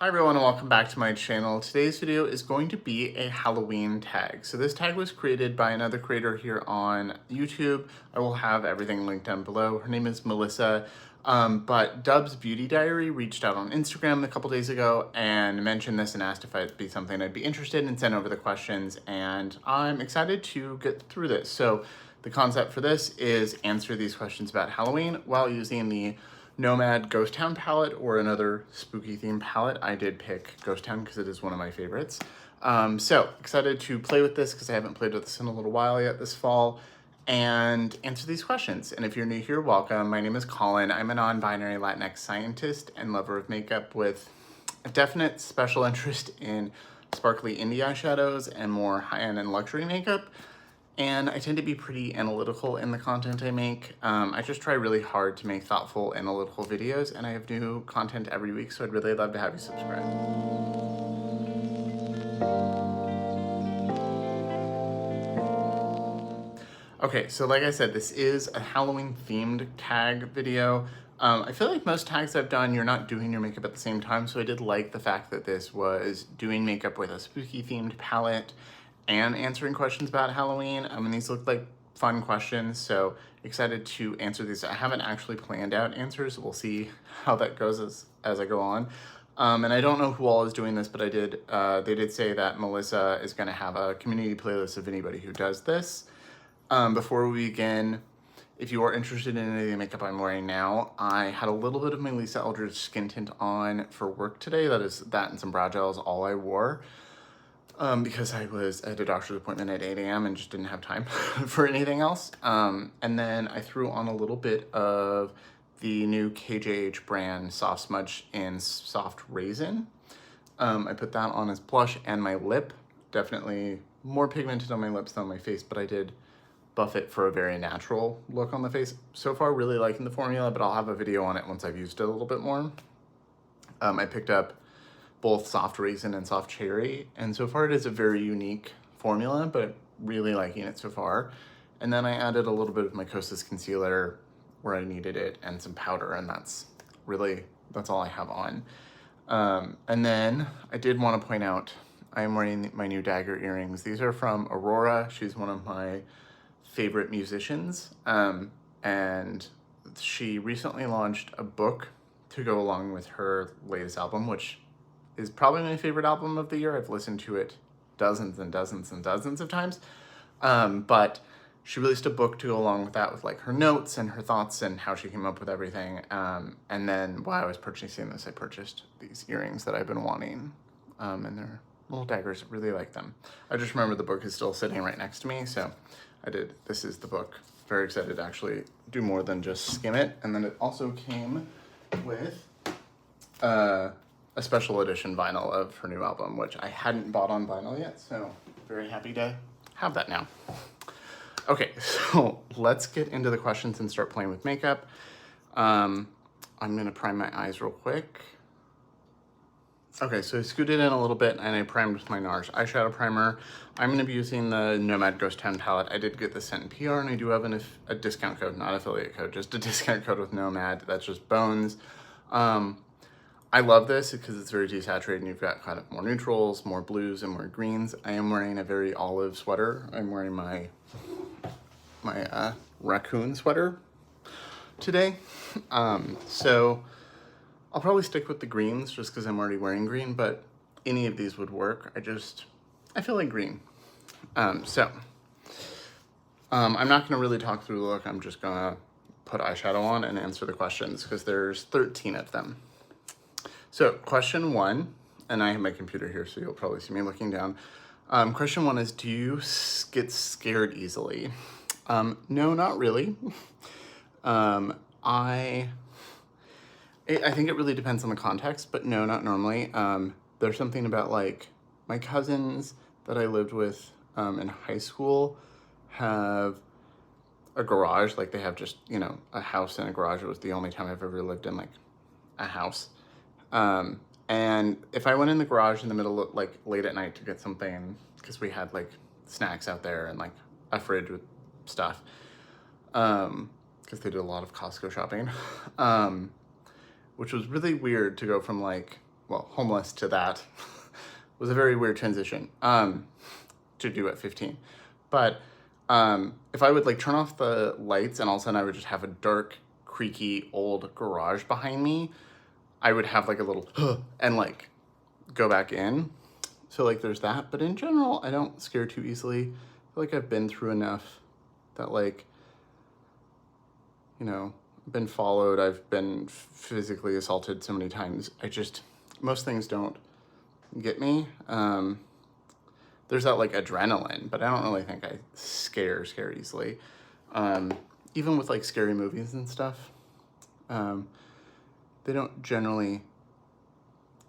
Hi everyone and welcome back to my channel. Today's video is going to be a Halloween tag. So this tag was created by another creator here on YouTube. I will have everything linked down below. Her name is Melissa. But Dub's Beauty Diary reached out on Instagram a couple days ago and mentioned this and asked if it'd be something I'd be interested in and sent over the questions. And I'm excited to get through this. So the concept for this is answer these questions about Halloween while using the Nomad Ghost Town palette or another spooky theme palette. I did pick Ghost Town because it is one of my favorites. So excited to play with this because I haven't played with this in a little while yet this fall and answer these questions. And if you're new here, welcome. My name is Colin. I'm a non-binary Latinx scientist and lover of makeup with a definite special interest in sparkly indie eyeshadows and more high-end and luxury makeup. And I tend to be pretty analytical in the content I make. I just try really hard to make thoughtful, analytical videos, and I have new content every week, so I'd really love to have you subscribe. Okay, so like I said, this is a Halloween-themed tag video. I feel like most tags I've done, you're not doing your makeup at the same time, so I did like the fact that this was doing makeup with a spooky-themed palette and answering questions about Halloween. And these look like fun questions, so excited to answer these. I haven't actually planned out answers. We'll see how that goes as I go on. And I don't know who all is doing this, but they did say that Melissa is gonna have a community playlist of anybody who does this. Before we begin, if you are interested in any of the makeup I'm wearing now, I had a little bit of my Lisa Eldridge skin tint on for work today. That and some brow gel is all I wore. Because I was at a doctor's appointment at 8 a.m. and just didn't have time for anything else. And then I threw on a little bit of the new KJH brand Soft Smudge in Soft Raisin. I put that on as blush and my lip. Definitely more pigmented on my lips than on my face, but I did buff it for a very natural look on the face. So far, really liking the formula, but I'll have a video on it once I've used it a little bit more. I picked up both soft raisin and soft cherry, and so far it is a very unique formula, but really liking it so far. And then I added a little bit of my Kosas concealer where I needed it and some powder, and that's all I have on. And then I did want to point out I am wearing my new dagger earrings. These are from Aurora. She's one of my favorite musicians, and she recently launched a book to go along with her latest album, which is probably my favorite album of the year. I've listened to it dozens and dozens and dozens of times. But she released a book to go along with that with like her notes and her thoughts and how she came up with everything. And then while I was purchasing this, I purchased these earrings that I've been wanting. And they're little daggers, really like them. I just remember the book is still sitting right next to me. So this is the book. Very excited to actually do more than just skim it. And then it also came with a special edition vinyl of her new album, which I hadn't bought on vinyl yet, so very happy to have that now. Okay, so let's get into the questions and start playing with makeup. I'm gonna prime my eyes real quick. Okay, so I scooted in a little bit and I primed with my NARS eyeshadow primer. I'm gonna be using the Nomad Ghost Town palette. I did get this sent in PR and I do have a discount code, not affiliate code, just a discount code with Nomad. That's just bones. I love this because it's very desaturated and you've got kind of more neutrals, more blues, and more greens. I am wearing a very olive sweater. I'm wearing my raccoon sweater today. So I'll probably stick with the greens just because I'm already wearing green, but any of these would work. I feel like green. I'm not gonna really talk through the look. I'm just gonna put eyeshadow on and answer the questions because there's 13 of them. So question one, and I have my computer here, so you'll probably see me looking down. Question one is, do you get scared easily? No, not really. I think it really depends on the context, but no, not normally. There's something about like my cousins that I lived with in high school have a garage, like they have just, a house and a garage. It was the only time I've ever lived in like a house. And if I went in the garage in the middle of like late at night to get something, because we had like snacks out there and like a fridge with stuff, because they did a lot of Costco shopping, which was really weird to go from like well, homeless to that was a very weird transition to do at 15. But if I would like turn off the lights and all of a sudden I would just have a dark, creaky old garage behind me, I would have like a little and like go back in. So like there's that, but in general, I don't scare too easily. I feel like I've been through enough that like, you know, been followed, I've been physically assaulted so many times. Most things don't get me. There's that like adrenaline, but I don't really think I scare easily. Even with like scary movies and stuff, they don't generally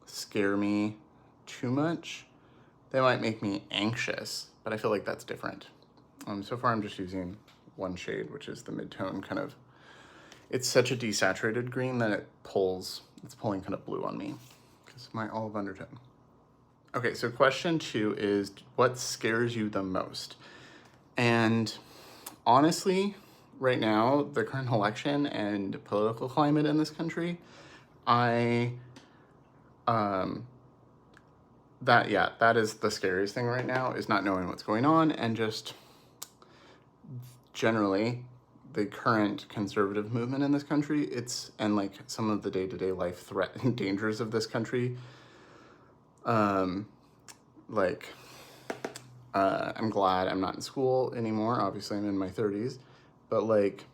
scare me too much. They might make me anxious, but I feel like that's different. So far I'm just using one shade, which is the mid-tone kind of. It's such a desaturated green that it's pulling kind of blue on me because my olive undertone. Okay, so question 2 is, what scares you the most? And honestly, right now, the current election and political climate in this country, that is the scariest thing right now, is not knowing what's going on, and just generally the current conservative movement in this country, and like some of the day-to-day life threat and dangers of this country. I'm glad I'm not in school anymore. Obviously I'm in my 30s, but like,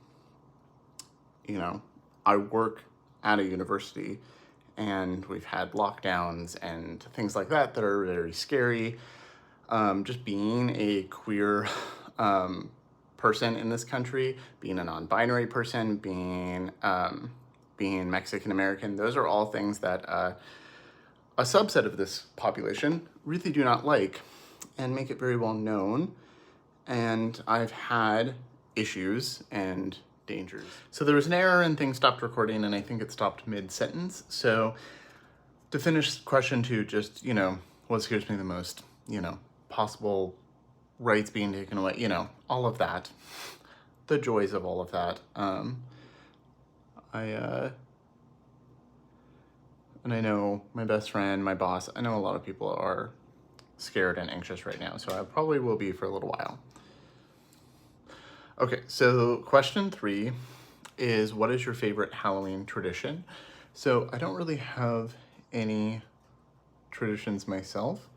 you know, I work at a university and we've had lockdowns and things like that are very scary. Just being a queer person in this country, being a non-binary person, being Mexican American, those are all things that a subset of this population really do not like and make it very well known. And I've had issues and dangers. So there was an error and things stopped recording, and I think it stopped mid-sentence. So to finish question 2, just, you know, what scares me the most, you know, possible rights being taken away, you know, all of that, the joys of all of that. And I know my best friend, my boss, I know a lot of people are scared and anxious right now, so I probably will be for a little while. Okay, so question 3 is, what is your favorite Halloween tradition? So I don't really have any traditions myself,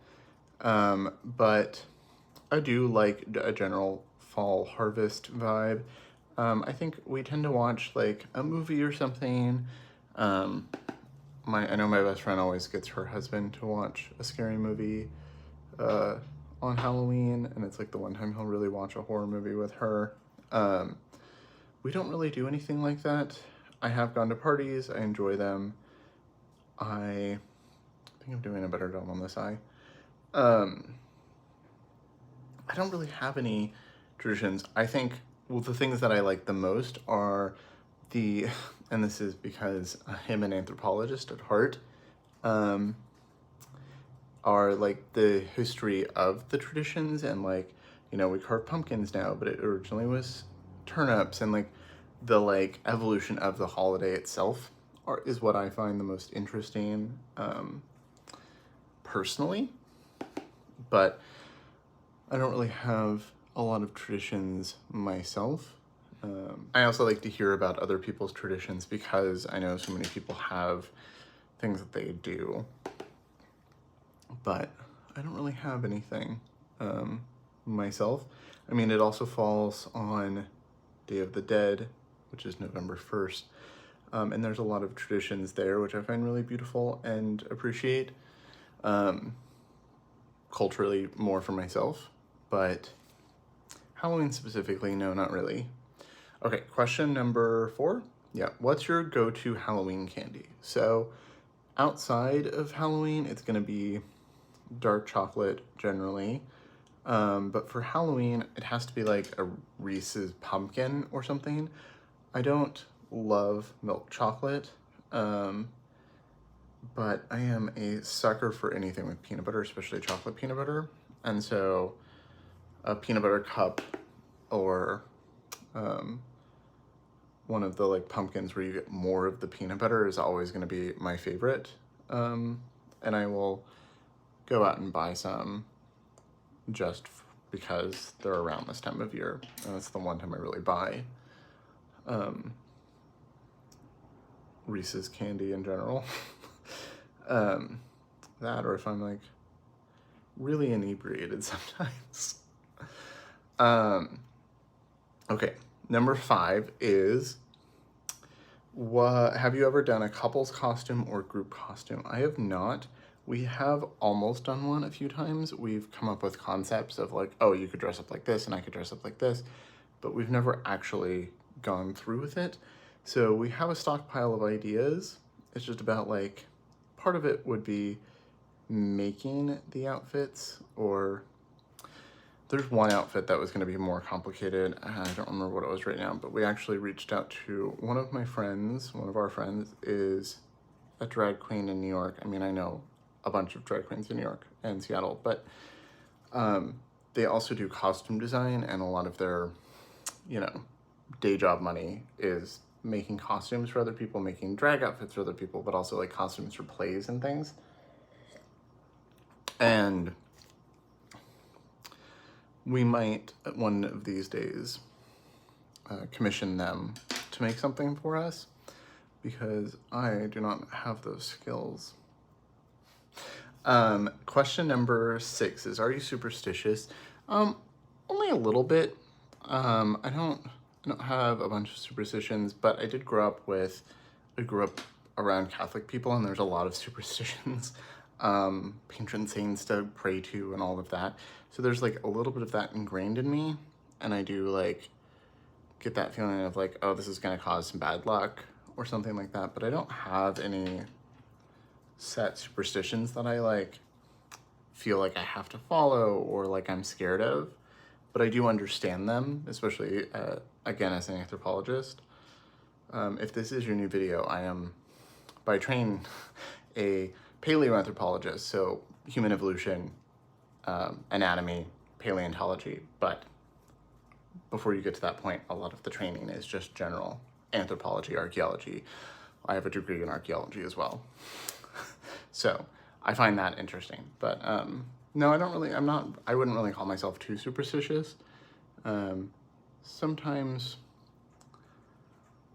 but I do like a general fall harvest vibe. I think we tend to watch like a movie or something. I know my best friend always gets her husband to watch a scary movie on Halloween, and it's like the one time he'll really watch a horror movie with her. We don't really do anything like that. I have gone to parties, I enjoy them. I think I'm doing a better job on this eye. I don't really have any traditions. I think, well, the things that I like the most are and this is because I'm an anthropologist at heart, are like the history of the traditions, and like, you know, we carve pumpkins now, but it originally was turnips, and like the like evolution of the holiday itself is what I find the most interesting, personally. But I don't really have a lot of traditions myself. I also like to hear about other people's traditions because I know so many people have things that they do, but I don't really have anything myself. I mean, it also falls on Day of the Dead, which is November 1st, and there's a lot of traditions there which I find really beautiful and appreciate, culturally more for myself, but Halloween specifically, no, not really. Okay, question number 4. Yeah, what's your go-to Halloween candy? So outside of Halloween, it's gonna be dark chocolate generally. But for Halloween, it has to be like a Reese's pumpkin or something. I don't love milk chocolate, but I am a sucker for anything with peanut butter, especially chocolate peanut butter. And so a peanut butter cup or one of the like pumpkins where you get more of the peanut butter is always going to be my favorite and I will go out and buy some just because they're around this time of year, and that's the one time I really buy Reese's candy in general. That, or if I'm like really inebriated sometimes. Okay, number 5 is, have you ever done a couple's costume or group costume? I have not. We have almost done one a few times. We've come up with concepts of like, oh, you could dress up like this and I could dress up like this, but we've never actually gone through with it. So we have a stockpile of ideas. It's just about like, part of it would be making the outfits, or there's one outfit that was going to be more complicated. I don't remember what it was right now, but we actually reached out to one of our friends is a drag queen in New York. I mean, I know a bunch of drag queens in New York and Seattle, but they also do costume design, and a lot of their, day job money is making costumes for other people, making drag outfits for other people, but also like costumes for plays and things. And we might, one of these days, commission them to make something for us, because I do not have those skills. Question number 6 is, are you superstitious? Only a little bit. I don't have a bunch of superstitions, but I grew up around Catholic people, and there's a lot of superstitions, patron saints to pray to and all of that. So there's like a little bit of that ingrained in me, and I do like get that feeling of like, oh, this is gonna cause some bad luck or something like that. But I don't have any set superstitions that I like feel like I have to follow or like I'm scared of, but I do understand them, especially again as an anthropologist. If this is your new video, I am by training a paleoanthropologist, so human evolution, anatomy, paleontology, but before you get to that point, a lot of the training is just general anthropology, archaeology. I have a degree in archaeology as well. So I find that interesting, but no, I wouldn't really call myself too superstitious. Sometimes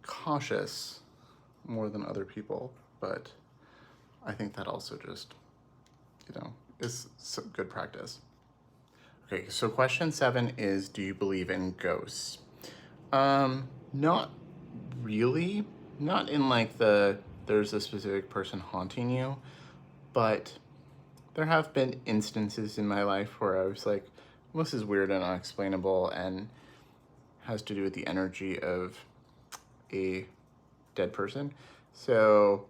cautious more than other people, but I think that also just, is some good practice. Okay, so question 7 is, do you believe in ghosts? Not really. Not in like there's a specific person haunting you, but there have been instances in my life where I was like, well, this is weird and unexplainable and has to do with the energy of a dead person. So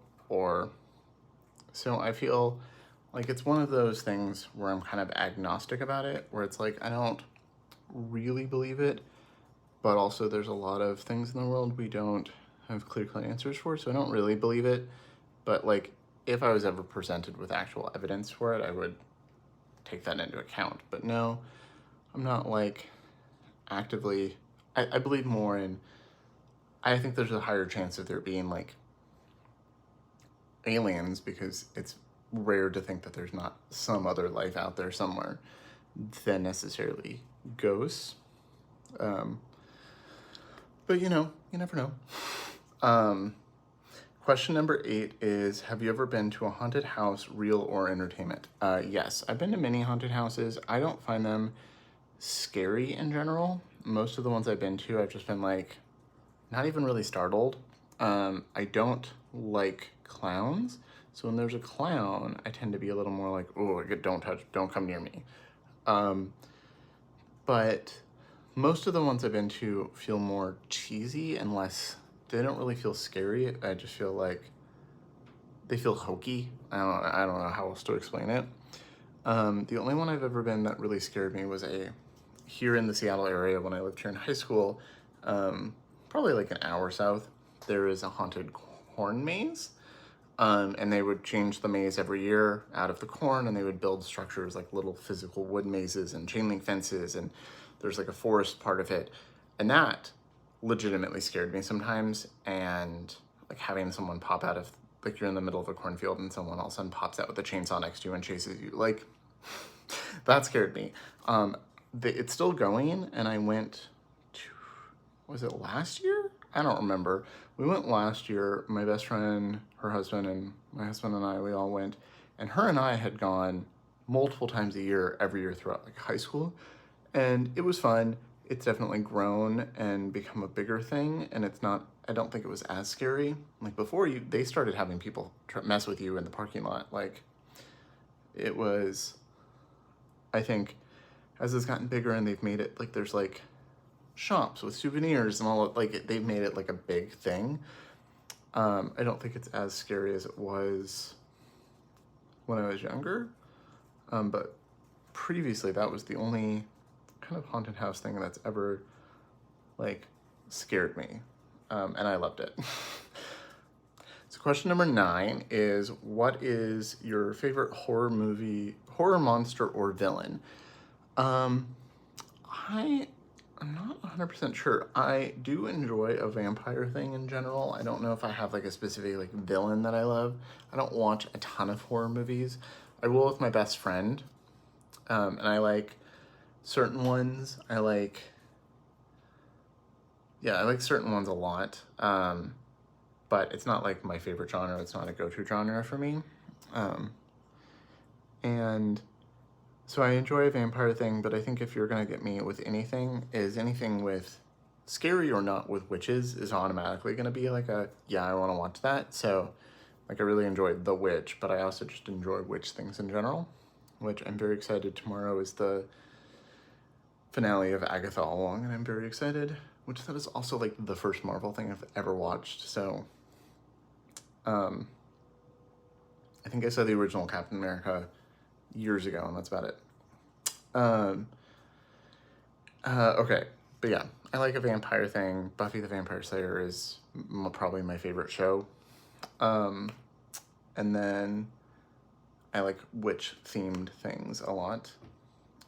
I feel like it's one of those things where I'm kind of agnostic about it, where it's like, I don't really believe it, but also there's a lot of things in the world we don't have clear-cut answers for, so I don't really believe it. But like, if I was ever presented with actual evidence for it, I would take that into account. But no, I'm not like actively, I believe more in, I think there's a higher chance of there being like aliens, because it's rare to think that there's not some other life out there somewhere, than necessarily ghosts. But you never know. Question number 8 is, have you ever been to a haunted house, real or entertainment? Yes, I've been to many haunted houses. I don't find them scary in general. Most of the ones I've been to, I've just been like, not even really startled. I don't like clowns. So when there's a clown, I tend to be a little more like, oh, don't come near me. But most of the ones I've been to feel more cheesy and less, they don't really feel scary. I just feel like they feel hokey. I don't know how else to explain it. The only one I've ever been that really scared me was here in the Seattle area when I lived here in high school, probably like an hour south, there is a haunted corn maze. And they would change the maze every year out of the corn, and they would build structures like little physical wood mazes and chain link fences, and there's like a forest part of it. And that legitimately scared me sometimes, and like having someone pop out of like you're in the middle of a cornfield and someone all of a sudden pops out with a chainsaw next to you and chases you. Like, that scared me. It's still going, and I went to, was it last year? I don't remember. We went last year. My best friend, her husband, and my husband and I, we all went. And her and I had gone multiple times a year, every year throughout like high school. And it was fun. It's definitely grown and become a bigger thing. And it's not, I don't think it was as scary. Like before they started having people mess with you in the parking lot. Like it was, I think as it's gotten bigger and they've made it like, there's like shops with souvenirs and all, like they've made it like a big thing. I don't think it's as scary as it was when I was younger. But previously that was the only kind of haunted house thing that's ever like scared me. And I loved it. So question number 9 is, what is your favorite horror movie, horror monster, or villain? I'm not 100% sure. I do enjoy a vampire thing in general. I don't know if I have like a specific like villain that I love. I don't watch a ton of horror movies. I will with my best friend. And I like certain ones. I like certain ones a lot. But it's not like my favorite genre. It's not a go-to genre for me. And so I enjoy a vampire thing, but I think if you're gonna get me with anything with scary or not with witches is automatically gonna be like a, yeah, I wanna watch that. So like I really enjoyed The Witch, but I also just enjoy witch things in general, which I'm very excited. Tomorrow is the finale of Agatha All Along, and I'm very excited, which that is also like the first Marvel thing I've ever watched. So I think I saw the original Captain America years ago, and that's about it. Okay, but yeah, I like a vampire thing. Buffy the Vampire Slayer is probably my favorite show. And then I like witch-themed things a lot,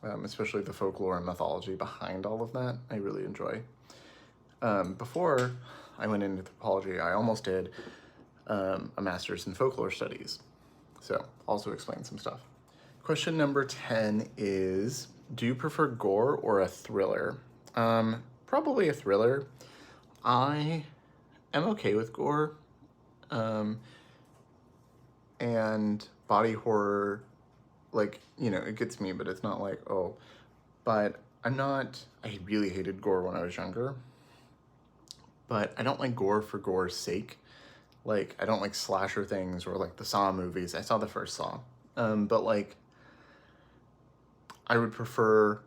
especially the folklore and mythology behind all of that. I really enjoy. Before I went into anthropology, I almost did a master's in folklore studies, so also explain some stuff. Question number 10 is, do you prefer gore or a thriller? Probably a thriller. I am okay with gore. And body horror, like, you know, it gets me, but it's not like, oh, but I really hated gore when I was younger, but I don't like gore for gore's sake. Like, I don't like slasher things or like the Saw movies. I saw the first Saw. But like, I would prefer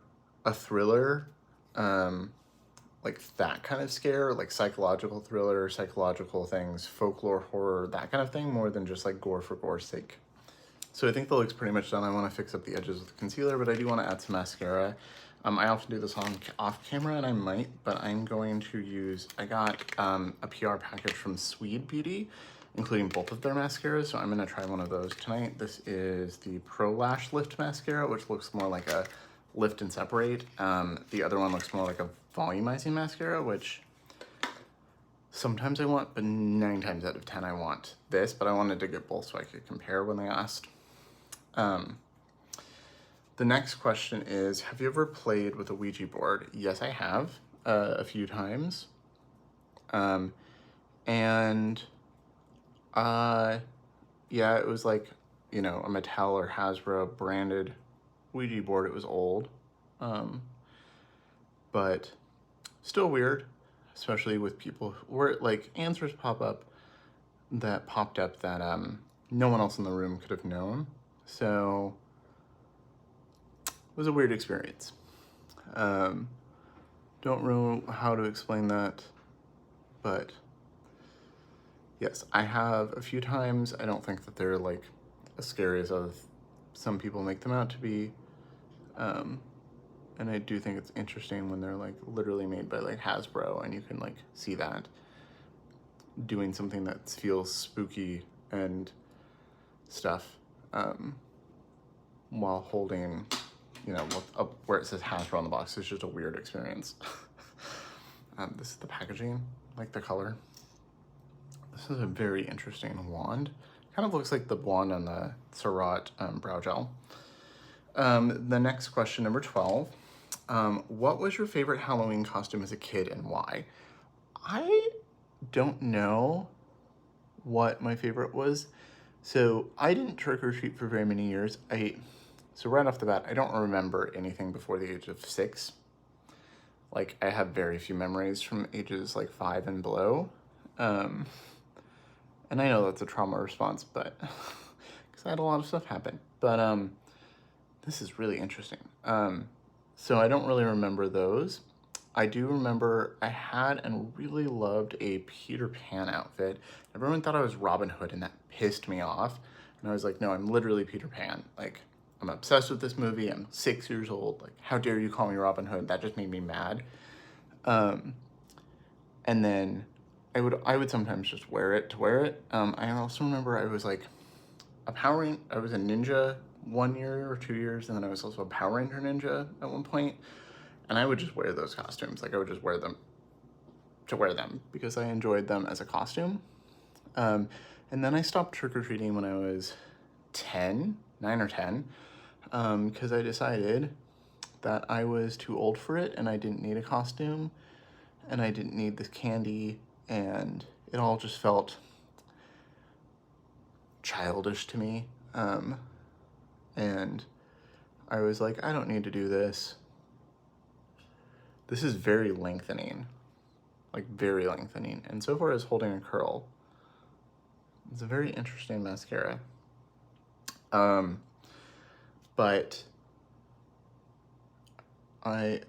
a thriller, like that kind of scare, like psychological thriller, psychological things, folklore, horror, that kind of thing, more than just like gore for gore's sake. So I think the look's pretty much done. I want to fix up the edges with the concealer, but I do want to add some mascara. I often do this off camera, and I might, but I'm going to use, I got a PR package from Swede Beauty, including both of their mascaras, so I'm going to try one of those tonight. This is the Pro Lash Lift Mascara, which looks more like a lift and separate. The other one looks more like a volumizing mascara, which sometimes I want, but 9 times out of 10 I want this, but I wanted to get both so I could compare when they asked. The next question is, have you ever played with a Ouija board? Yes, I have, a few times. Yeah, it was like, you know, a Mattel or Hasbro branded Ouija board. It was old, but still weird, especially with people where like answers popped up that no one else in the room could have known. So it was a weird experience. Don't know how to explain that, but yes, I have a few times. I don't think that they're like as scary as some people make them out to be. And I do think it's interesting when they're like literally made by like Hasbro, and you can like see that doing something that feels spooky and stuff, while holding, you know, where it says Hasbro on the box. It's just a weird experience. This is the packaging, like the color. This is a very interesting wand. Kind of looks like the wand on the Surratt brow gel. The next question, number 12. What was your favorite Halloween costume as a kid and why? I don't know what my favorite was. So I didn't trick or treat for very many years. So right off the bat, I don't remember anything before the age of 6. Like, I have very few memories from ages like 5 and below. And I know that's a trauma response, but because I had a lot of stuff happen. But this is really interesting. So I don't really remember those. I do remember I had and really loved a Peter Pan outfit. Everyone thought I was Robin Hood, and that pissed me off. And I was like, no, I'm literally Peter Pan. Like, I'm obsessed with this movie. I'm 6 years old. Like, how dare you call me Robin Hood? That just made me mad. And then I would sometimes just wear it. I also remember I was like I was a ninja 1 year or 2 years, and then I was also a Power Ranger ninja at one point. And I would just wear those costumes. Like, I would just wear them to wear them because I enjoyed them as a costume. And then I stopped trick-or-treating when I was 9 or 10, because I decided that I was too old for it and I didn't need a costume and I didn't need this candy, and it all just felt childish to me. And I was like, I don't need to do this. This is very lengthening, like very lengthening. And so far as holding a curl, it's a very interesting mascara. But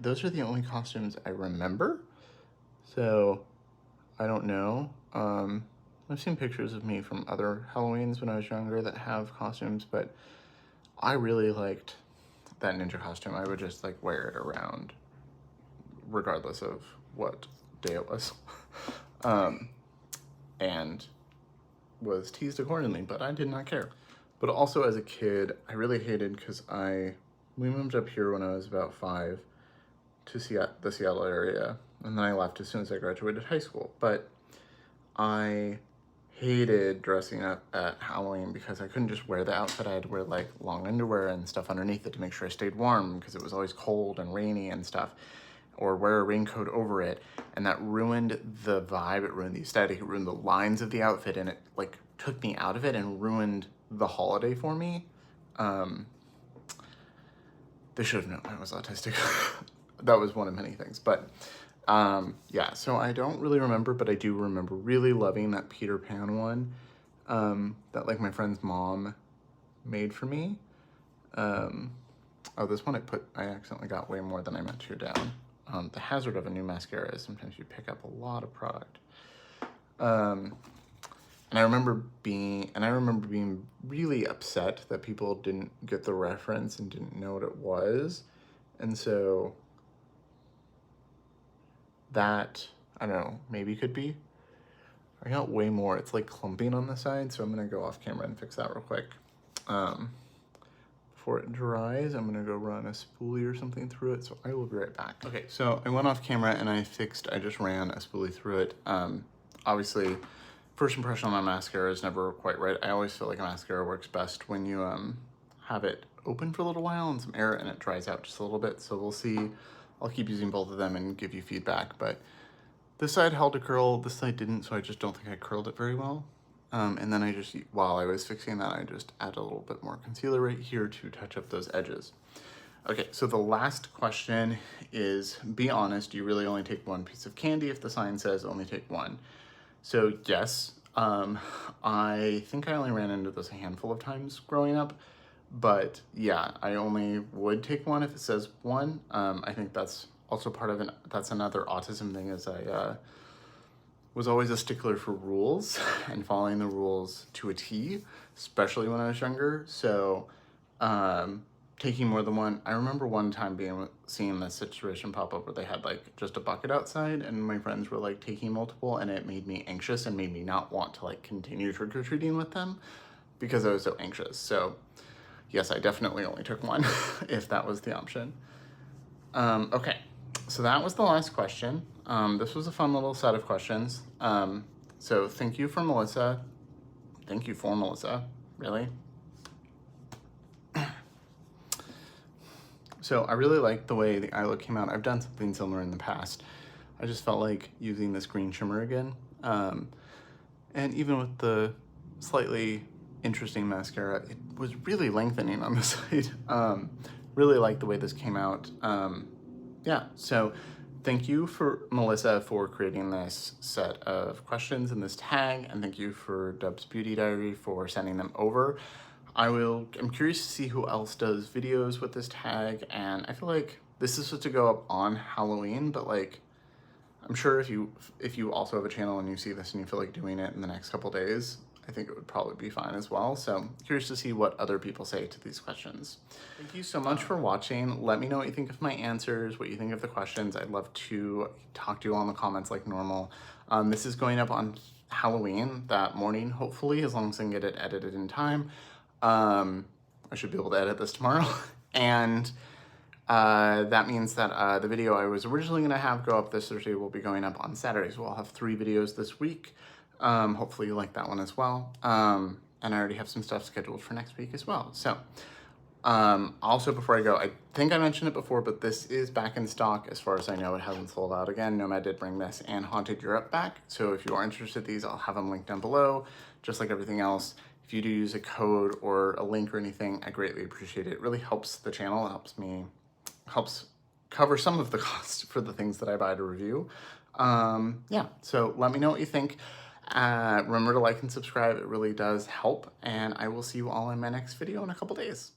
those are the only costumes I remember. So I don't know. I've seen pictures of me from other Halloweens when I was younger that have costumes, but I really liked that ninja costume. I would just like wear it around regardless of what day it was. And was teased accordingly, but I did not care. But also as a kid, I really hated, because we moved up here when I was about 5 to the Seattle area, and then I left as soon as I graduated high school. But I hated dressing up at Halloween because I couldn't just wear the outfit. I had to wear like long underwear and stuff underneath it to make sure I stayed warm, because it was always cold and rainy and stuff, or wear a raincoat over it. And that ruined the vibe, it ruined the aesthetic, it ruined the lines of the outfit, and it like took me out of it and ruined the holiday for me. They should have known I was autistic. That was one of many things, but yeah, so I don't really remember, but I do remember really loving that Peter Pan one that like my friend's mom made for me. Oh, this one I accidentally got way more than I meant to down. The hazard of a new mascara is sometimes you pick up a lot of product. And I remember being really upset that people didn't get the reference and didn't know what it was. And so that, I don't know, maybe could be. I got way more. It's like clumping on the side, so I'm gonna go off camera and fix that real quick. Before it dries, I'm gonna go run a spoolie or something through it, so I will be right back. Okay, so I went off camera and I just ran a spoolie through it. Obviously, first impression on my mascara is never quite right. I always feel like a mascara works best when you have it open for a little while and some air and it dries out just a little bit. So we'll see. I'll keep using both of them and give you feedback, but this side held a curl, this side didn't, so I just don't think I curled it very well. And then while I was fixing that, I just add a little bit more concealer right here to touch up those edges. Okay, so the last question is, be honest, you really only take one piece of candy if the sign says only take one? So yes, I think I only ran into this a handful of times growing up, but yeah, I only would take one if it says one. I think that's also that's another autism thing, is I was always a stickler for rules and following the rules to a T, especially when I was younger. So taking more than one, I remember one time seeing this situation pop up where they had like just a bucket outside and my friends were like taking multiple, and it made me anxious and made me not want to like continue trick-or-treating with them because I was so anxious. So yes, I definitely only took one if that was the option. Okay, so that was the last question. This was a fun little set of questions. So thank you for Melissa. Thank you for Melissa, really. So I really like the way the eye look came out. I've done something similar in the past. I just felt like using this green shimmer again. And even with the slightly interesting mascara, it was really lengthening on the side. Really like the way this came out. Yeah, so thank you for Melissa for creating this set of questions in this tag, and thank you for Dub's Beauty Diary for sending them over. I'm curious to see who else does videos with this tag, and I feel like this is supposed to go up on Halloween, but like, I'm sure if you also have a channel and you see this and you feel like doing it in the next couple days, I think it would probably be fine as well. So curious to see what other people say to these questions. Thank you so much for watching. Let me know what you think of my answers, what you think of the questions. I'd love to talk to you all in the comments like normal. This is going up on Halloween that morning, hopefully, as long as I can get it edited in time. I should be able to edit this tomorrow. And that means that the video I was originally going to have go up this Thursday will be going up on Saturday. So I'll have 3 videos this week. Hopefully you like that one as well. And I already have some stuff scheduled for next week as well. So also before I go, I think I mentioned it before, but this is back in stock. As far as I know, it hasn't sold out again. Nomad did bring this and Haunted Europe back. So if you are interested in these, I'll have them linked down below, just like everything else. If you do use a code or a link or anything, I greatly appreciate it. It really helps the channel. It helps cover some of the cost for the things that I buy to review. Yeah, so let me know what you think. Remember to like and subscribe. It really does help. And I will see you all in my next video in a couple days.